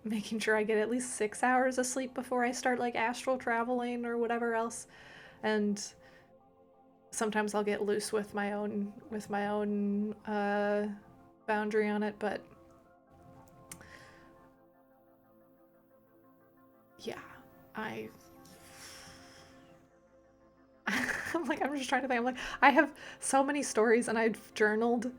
making sure I get at least 6 hours of sleep before I start like astral traveling or whatever else. And sometimes I'll get loose with my own boundary on it, but yeah, I I'm just trying to think. I'm like, I have so many stories, and I've journaled.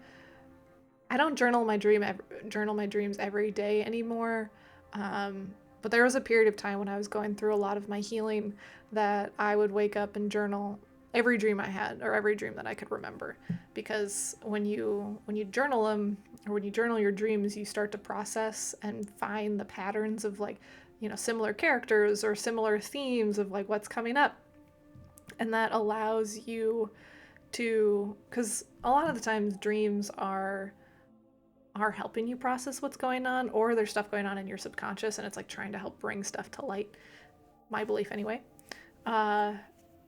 I don't journal my dreams every day anymore. But there was a period of time when I was going through a lot of my healing that I would wake up and journal every dream I had or every dream that I could remember. Because when you journal them, or when you journal your dreams, you start to process and find the patterns of like, similar characters or similar themes of like what's coming up. And that allows you to, because a lot of the times dreams are helping you process what's going on, or there's stuff going on in your subconscious and it's like trying to help bring stuff to light, my belief anyway. uh,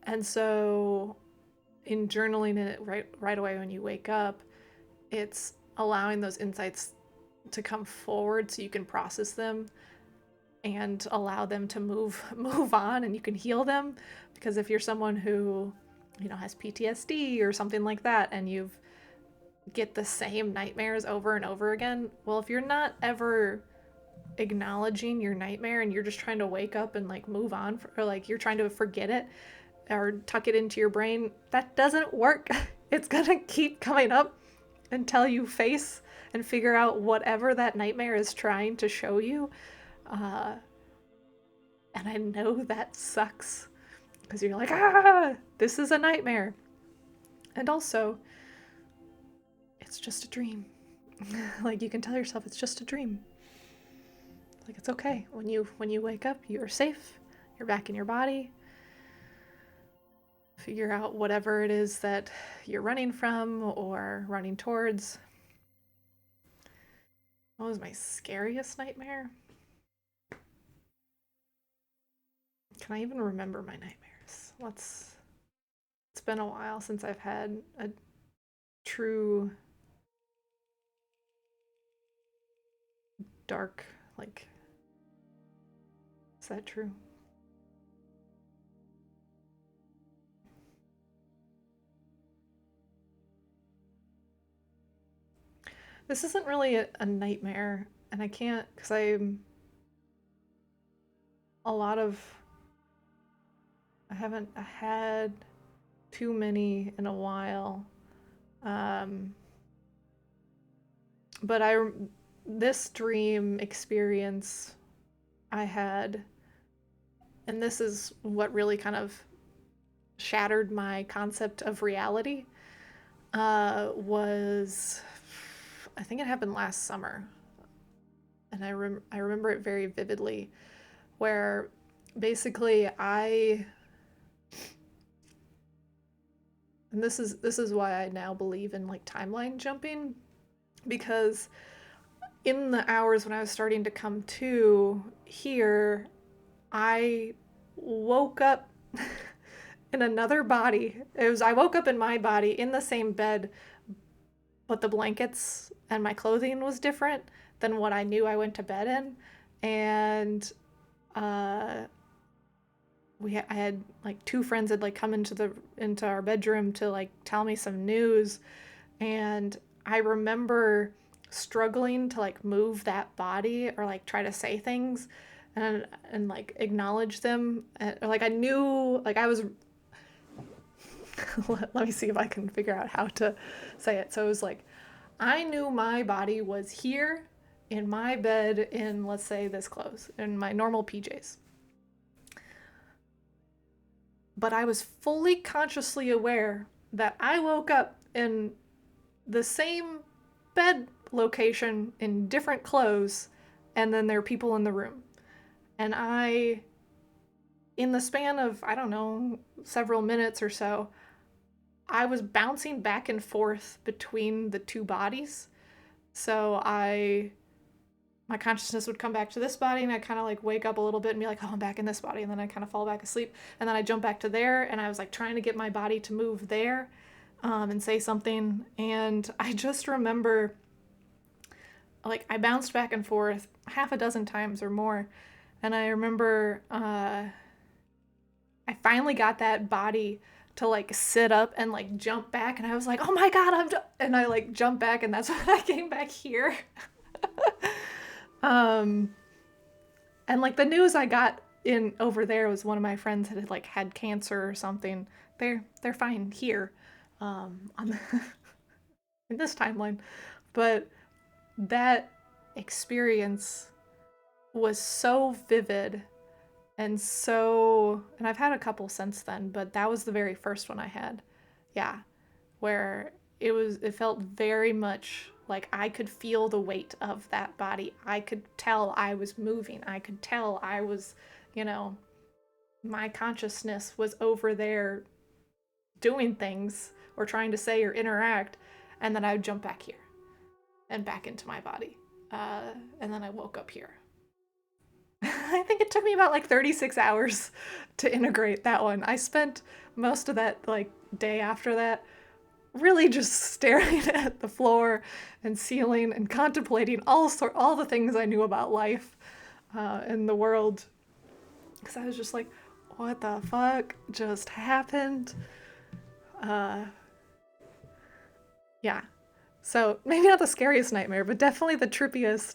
and so in journaling it right away when you wake up, it's allowing those insights to come forward so you can process them and allow them to move on, and you can heal them. Because if you're someone who has PTSD or something like that, and you've get the same nightmares over and over again, well, if you're not ever acknowledging your nightmare and you're just trying to wake up and like move on, or like you're trying to forget it or tuck it into your brain, that doesn't work. It's gonna keep coming up until you face and figure out whatever that nightmare is trying to show you. uh, and I know that sucks, because you're like, this is a nightmare. And also, it's just a dream. Like, you can tell yourself it's just a dream. Like, it's okay. When you wake up, you're safe. You're back in your body. Figure out whatever it is that you're running from or running towards. What was my scariest nightmare? Can I even remember my nightmares? It's been a while since I've had a true dark, like, is that true? This isn't really a nightmare, and I can't, because a lot of, I haven't had too many in a while. Um, but this dream experience I had, and this is what really kind of shattered my concept of reality, was, I think it happened last summer, and I remember it very vividly, where basically and this is why I now believe in like timeline jumping, because in the hours when I was starting to come to here, I woke up in another body. I woke up in my body in the same bed, but the blankets and my clothing was different than what I knew I went to bed in. And uh I had like two friends had like come into our bedroom to like tell me some news, and I remember struggling to like move that body or like try to say things and like acknowledge them, or like I knew, like I was let me see if I can figure out how to say it. So it was like, I knew my body was here in my bed in, let's say, this clothes, in my normal PJs. But I was fully consciously aware that I woke up in the same bed location in different clothes, and then there are people in the room. And in the span of, I don't know, several minutes or so, I was bouncing back and forth between the two bodies. So my consciousness would come back to this body, and I kind of like wake up a little bit and be like, oh, I'm back in this body. And then I kind of fall back asleep. And then I jump back to there, and I was like trying to get my body to move there, and say something. And I just remember like I bounced back and forth half a dozen times or more. And I remember I finally got that body to like sit up and like jump back, and I was like, "Oh my god, and I like jumped back, and that's when I came back here. Um and like the news I got in over there was one of my friends had like had cancer or something. They're fine here. On in this timeline. But that experience was so vivid and I've had a couple since then, but that was the very first one I had. Yeah, where it felt very much like I could feel the weight of that body. I could tell I was moving. I could tell I was, you know, my consciousness was over there doing things or trying to say or interact, and then I would jump back here and back into my body. And then I woke up here. I think it took me about like 36 hours to integrate that one. I spent most of that like day after that really just staring at the floor and ceiling and contemplating all the things I knew about life and the world, because I was just like, what the fuck just happened? Uh, yeah. So maybe not the scariest nightmare, but definitely the trippiest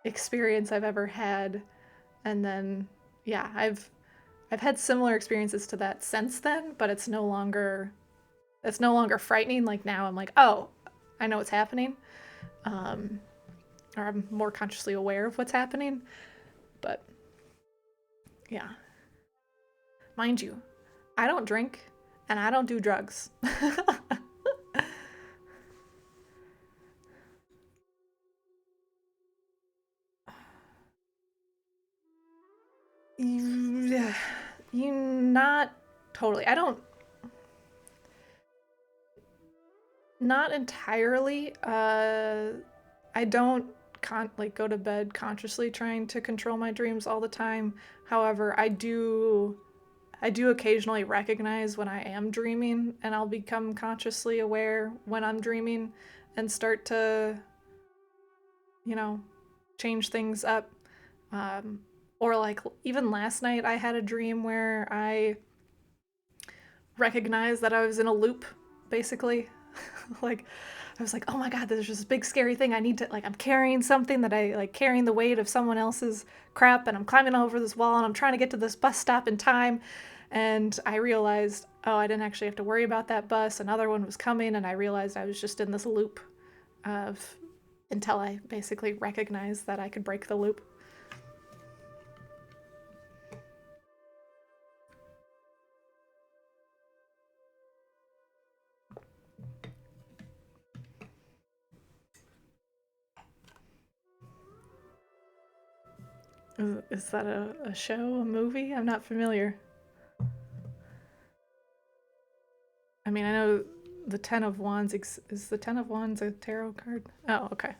experience I've ever had. And then yeah, I've had similar experiences to that since then, but it's no longer frightening. Like now I'm like, oh, I know what's happening. Um, or I'm more consciously aware of what's happening. But yeah. Mind you, I don't drink and I don't do drugs. You not totally. I don't not entirely. I don't like go to bed consciously trying to control my dreams all the time. However, I do occasionally recognize when I am dreaming, and I'll become consciously aware when I'm dreaming and start to, you know, change things up. Um, or like even last night, I had a dream where I recognized that I was in a loop, basically. Like, I was like, oh my god, there's this big scary thing. I need to, like, I'm carrying something that I, like, carrying the weight of someone else's crap, and I'm climbing over this wall, and I'm trying to get to this bus stop in time. And I realized, oh, I didn't actually have to worry about that bus. Another one was coming, and I realized I was just in this loop of until I basically recognized that I could break the loop. Is that a show, a movie? I'm not familiar. I mean, I know the Ten of Wands is the Ten of Wands a tarot card? Oh, okay.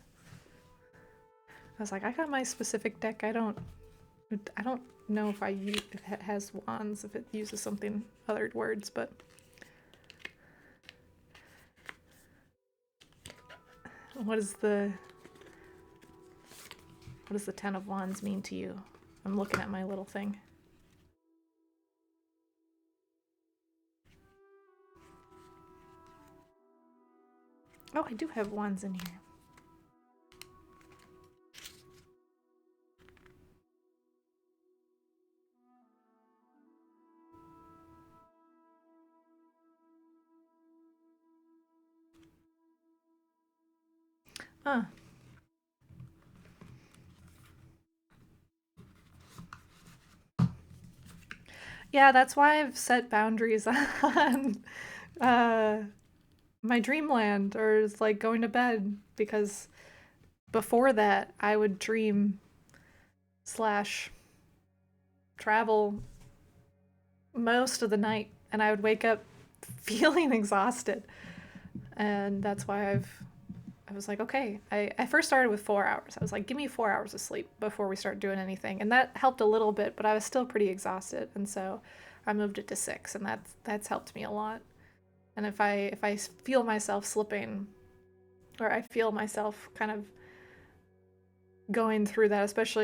I was like, I got my specific deck. I don't know if if it has wands, if it uses something other words, but what is the what does the Ten of Wands mean to you? I'm looking at my little thing. Oh, I do have wands in here. Huh. Yeah, that's why I've set boundaries on uh, my dreamland or is like going to bed, because before that I would dream slash travel most of the night, and I would wake up feeling exhausted. And that's why I was like, okay. I first started with 4 hours. I was like, give me 4 hours of sleep before we start doing anything. And that helped a little bit, but I was still pretty exhausted. And so I moved it to 6, and that's helped me a lot. And if I feel myself slipping, or I feel myself kind of going through that, especially